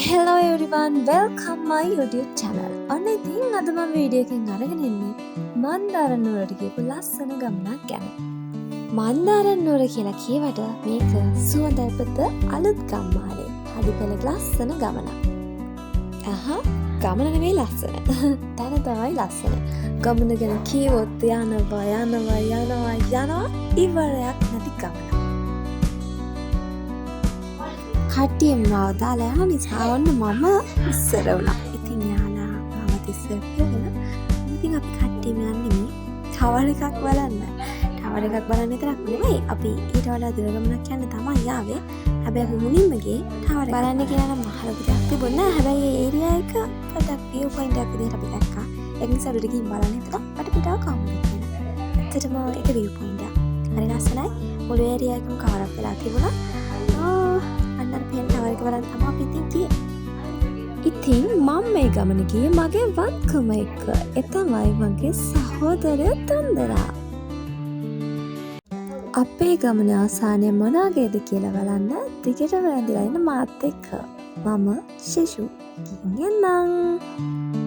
Hello everyone, welcome my YouTube channel. ඔන්න ඉතින් අද මම වීඩියෝ එකකින් අරගෙන ඉන්නේ මන්දාරම් නුවරට ගිහපු ලස්සන ගමනක් ගැන. මන්දාරම් නුවර කියලා කියවට මේක සුවඳල්පත අලුත් ගම්මානේ. හරි පෙළ ලස්සන ගමනක්. ගමන නෙවෙයි ලස්සන. තන තමයි ලස්සන. ගමන ගැන කීවොත් යනවා ඉවරයක් නැති ගමන. කට්ටියම මාව දාලා යන නිසා ඔන්න මම ඉස්සර වුණා. ඉතින් යාලා මාවත් ඉස්සර කියලා. ඉතින් අපි කට්ටියම යන්නේ ටවර් එකක් බලන්න. ටවර් එකක් බලන්න විතරක් නෙමෙයි අපි ඊට වඩා දුර ගමනක් යන්න තමයි ආවේ. හැබැයි අපි මුලින්ම ගියේ ටවර් එක බලන්න කියලා නම් මහලොකු දෙයක් තිබුණේ නැහැ. හැබැයි ඒ ඒරියා එක පොඩක් view point එකක් විදිහට අපි දැක්කා. ඒක නිසා උඩට ගිහින් බලන්න හිතුවා. වටපිටාව කවුරුද කියලා. ඇත්තටම ඒක view point එක. හරි ලස්සනයි. මුළු ඒරියා එකම කවර් අප් වෙලා තිබුණා. ටවර් බලන්න තමයි අපි ඉතින් මම මේ ගමන ගියේ මගේ වත්කම එක්ක. ඒ තමයි මගේ සහෝදරය තුන්දෙනා. අපේ ගමන අවසානයේ මොනවාගේද කියලා බලන්න දිගට වැඳලා ඉන්න මාත් එක්ක. මම ශිෂු. ගිහින් එන්නම්.